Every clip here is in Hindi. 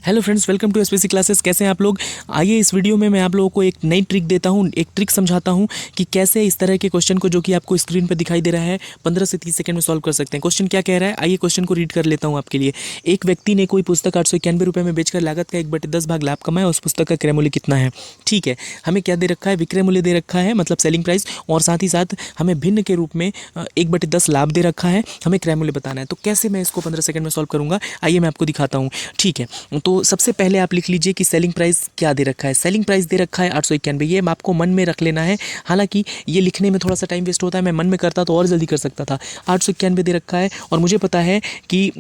Hello friends, welcome to SPC classes. कैसे हैं आप लोग। आइए इस वीडियो में मैं आप लोगों को एक नई ट्रिक देता हूं, एक ट्रिक समझाता हूं कि कैसे इस तरह के क्वेश्चन को जो कि आपको स्क्रीन पर दिखाई दे रहा है 15 से 30 सेकंड में सॉल्व कर सकते हैं। क्वेश्चन क्या कह रहा है, आइए क्वेश्चन को रीड कर लेता हूं आपके लिए। एक व्यक्ति ने कोई पुस्तक 891 रुपये में बेचकर लागत का 1/10 भाग लाभ कमाया। उस पुस्तक का क्रय मूल्य कितना है। ठीक है, हमें क्या दे रखा है, विक्रय मूल्य दे रखा है, मतलब सेलिंग प्राइस, और साथ ही साथ हमें भिन्न के रूप में 1/10 लाभ दे रखा है। हमें क्रय मूल्य बताना है। तो कैसे मैं इसको 15 सेकंड में सॉल्व करूंगा, आइए मैं आपको दिखाता हूँ। ठीक है, तो सबसे पहले आप लिख लीजिए कि सेलिंग प्राइस क्या दे रखा है। सेलिंग प्राइस दे रखा है 891। ये आपको मन में रख लेना है। हालांकि ये लिखने में थोड़ा सा टाइम वेस्ट होता है, मैं मन में करता तो और जल्दी कर सकता था। 891 दे रखा है और मुझे पता है कि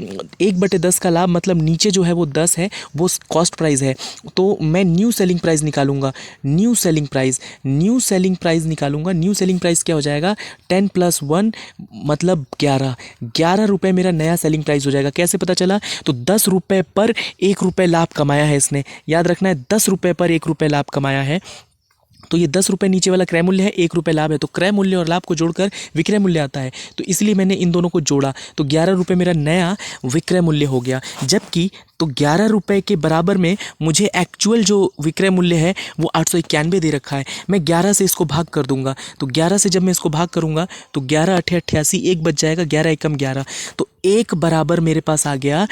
1/10 का लाभ, मतलब नीचे जो है वो 10 है, वो कॉस्ट प्राइस है। तो मैं न्यू सेलिंग प्राइस निकालूंगा। न्यू सेलिंग प्राइस निकालूंगा। न्यू सेलिंग प्राइस क्या हो जाएगा, 10 + 1 मतलब 11 रुपये मेरा नया सेलिंग प्राइस हो जाएगा। कैसे पता चला, तो 10 रुपये पर 1 रुपये लाभ कमाया है इसने। याद रखना है, 10 रुपये पर 1 रुपये लाभ कमाया है। तो ये 10 रुपये नीचे वाला क्रय मूल्य है, 1 रुपये लाभ है। तो क्रय मूल्य और लाभ को जोड़कर विक्रय मूल्य आता है। तो इसलिए मैंने इन दोनों को जोड़ा, तो 11 रुपये मेरा नया विक्रय मूल्य हो गया। जबकि तो 11 रुपये के बराबर में मुझे एक्चुअल जो विक्रय मूल्य है वो 891 दे रखा है। मैं 11 से इसको भाग कर दूंगा। तो 11 से जब मैं इसको भाग करूंगा तो 11 × 8 = 88, 1 बच जाएगा, 11 एकम 11। तो 1 बराबर मेरे पास आ गया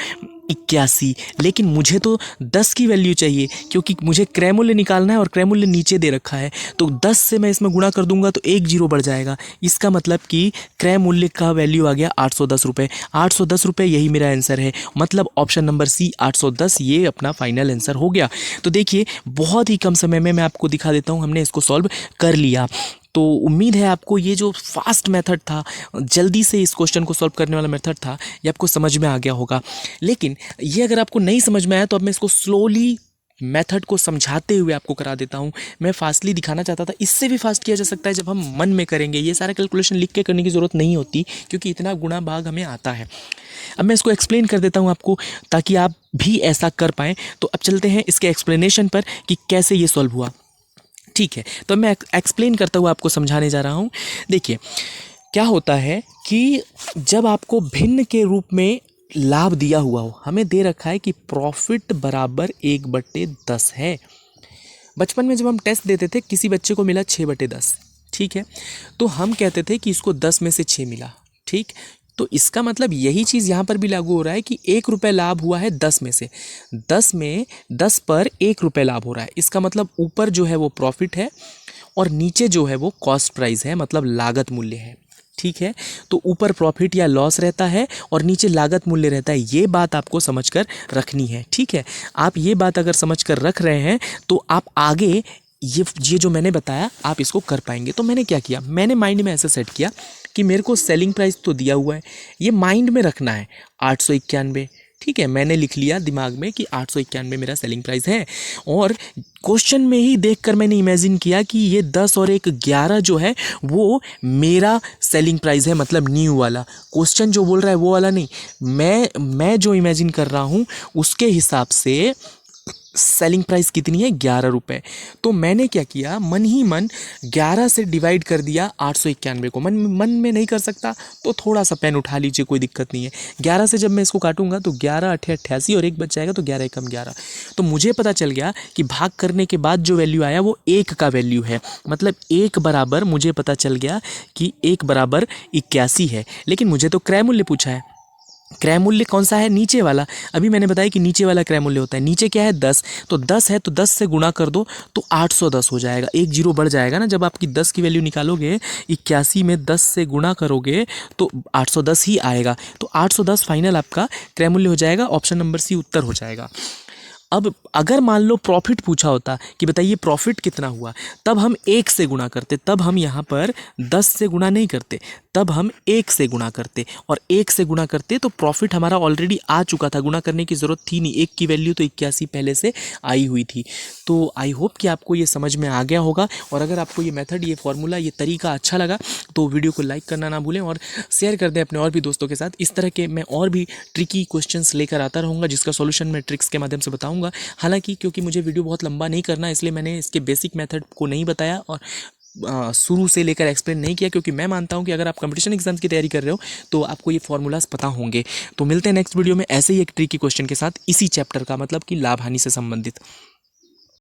81। लेकिन मुझे तो 10 की वैल्यू चाहिए, क्योंकि मुझे क्रय मूल्य निकालना है और क्रय मूल्य नीचे दे रखा है। तो 10 से मैं इसमें गुणा कर दूंगा तो 1 जीरो बढ़ जाएगा। इसका मतलब कि क्रय मूल्य का वैल्यू आ गया 810 रुपये। 810 रुपये, यही मेरा आंसर है। मतलब ऑप्शन नंबर सी 810, ये अपना फाइनल आंसर हो गया। तो देखिए, बहुत ही कम समय में मैं आपको दिखा देता हूँ, हमने इसको सॉल्व कर लिया। तो उम्मीद है आपको ये जो फास्ट मेथड था, जल्दी से इस क्वेश्चन को सॉल्व करने वाला मेथड था, ये आपको समझ में आ गया होगा। लेकिन ये अगर आपको नहीं समझ में आया तो अब मैं इसको स्लोली मेथड को समझाते हुए आपको करा देता हूँ। मैं फास्टली दिखाना चाहता था, इससे भी फास्ट किया जा सकता है जब हम मन में करेंगे। ये सारा कैलकुलेशन लिख के करने की ज़रूरत नहीं होती, क्योंकि इतना गुणा भाग हमें आता है। अब मैं इसको एक्सप्लेन कर देता हूँ आपको, ताकि आप भी ऐसा कर पाएँ। तो अब चलते हैं इसके एक्सप्लेनेशन पर कि कैसे ये सॉल्व हुआ। ठीक है, तो मैं एक्सप्लेन करता हुआ आपको समझाने जा रहा हूँ। देखिए, क्या होता है कि जब आपको भिन्न के रूप में लाभ दिया हुआ हो, हमें दे रखा है कि प्रॉफिट बराबर 1/10 है। बचपन में जब हम टेस्ट देते थे, किसी बच्चे को मिला 6/10। ठीक है, तो हम कहते थे कि इसको 10 में से 6 मिला। ठीक, तो इसका मतलब यही चीज़ यहाँ पर भी लागू हो रहा है कि 1 रुपये लाभ हुआ है 10 में से। 10 पर 1 रुपये लाभ हो रहा है। इसका मतलब ऊपर जो है वो प्रॉफिट है और नीचे जो है वो कॉस्ट प्राइस है, मतलब लागत मूल्य है। ठीक है, तो ऊपर प्रॉफिट या लॉस रहता है और नीचे लागत मूल्य रहता है। ये बात आपको समझकर रखनी है। ठीक है, आप ये बात अगर समझकर रख रहे हैं तो आप आगे ये जो मैंने बताया आप इसको कर पाएंगे। तो मैंने क्या किया, मैंने माइंड में ऐसे सेट किया कि मेरे को सेलिंग प्राइस तो दिया हुआ है, ये माइंड में रखना है 891। ठीक है, मैंने लिख लिया दिमाग में कि 891 मेरा सेलिंग प्राइस है। और क्वेश्चन में ही देखकर मैंने इमेजिन किया कि ये 10 और 1 11 जो है वो मेरा सेलिंग प्राइस है, मतलब न्यू वाला। क्वेश्चन जो बोल रहा है वो वाला नहीं, मैं जो इमेजिन कर रहा हूँ उसके हिसाब से सेलिंग प्राइस कितनी है, 11 रुपये। तो मैंने क्या किया, मन ही मन 11 से डिवाइड कर दिया 891 को। मन में नहीं कर सकता तो थोड़ा सा पेन उठा लीजिए, कोई दिक्कत नहीं है। 11 से जब मैं इसको काटूंगा तो 11 × 8 = 88 और 1 बच जाएगा, तो 11 एकम 11। तो मुझे पता चल गया कि भाग करने के बाद जो वैल्यू आया वो 1 का वैल्यू है। मतलब 1 बराबर, मुझे पता चल गया कि 1 बराबर 81 है। लेकिन मुझे तो क्रय मूल्य पूछा है। क्रय मूल्य कौन सा है, नीचे वाला। अभी मैंने बताया कि नीचे वाला क्रय मूल्य होता है। नीचे क्या है, 10। तो 10 है तो 10 से गुणा कर दो तो 810 हो जाएगा। 1 जीरो बढ़ जाएगा ना, जब आपकी 10 की वैल्यू निकालोगे, 81 में 10 से गुणा करोगे तो 810 ही आएगा। तो 810 फाइनल आपका क्रय मूल्य हो जाएगा। ऑप्शन नंबर सी उत्तर हो जाएगा। अब अगर मान लो प्रॉफिट पूछा होता कि बताइए प्रॉफिट कितना हुआ, तब हम 1 से गुणा करते। तब हम यहाँ पर 10 से गुणा नहीं करते, तब हम 1 से गुणा करते। और 1 से गुणा करते तो प्रॉफिट हमारा ऑलरेडी आ चुका था, गुणा करने की ज़रूरत थी नहीं। 1 की वैल्यू तो 81 पहले से आई हुई थी। तो आई होप कि आपको ये समझ में आ गया होगा। और अगर आपको ये मेथड, ये फॉर्मूला, ये तरीका अच्छा लगा तो वीडियो को लाइक करना ना भूलें और शेयर कर दें अपने और भी दोस्तों के साथ। इस तरह के मैं और भी ट्रिकी क्वेश्चंस लेकर आता रहूँगा, जिसका सॉल्यूशन मैं ट्रिक्स के माध्यम से बताऊँगा। हालांकि क्योंकि मुझे वीडियो बहुत लंबा नहीं करना, इसलिए मैंने इसके बेसिक मेथड को नहीं बताया और शुरू से लेकर एक्सप्लेन नहीं किया, क्योंकि मैं मानता हूँ कि अगर आप कंपटीशन एग्जाम्स की तैयारी कर रहे हो तो आपको ये फॉर्मूलाज पता होंगे। तो मिलते हैं नेक्स्ट वीडियो में ऐसे ही एक ट्रिकी क्वेश्चन के साथ, इसी चैप्टर का, मतलब कि लाभ हानि से संबंधित।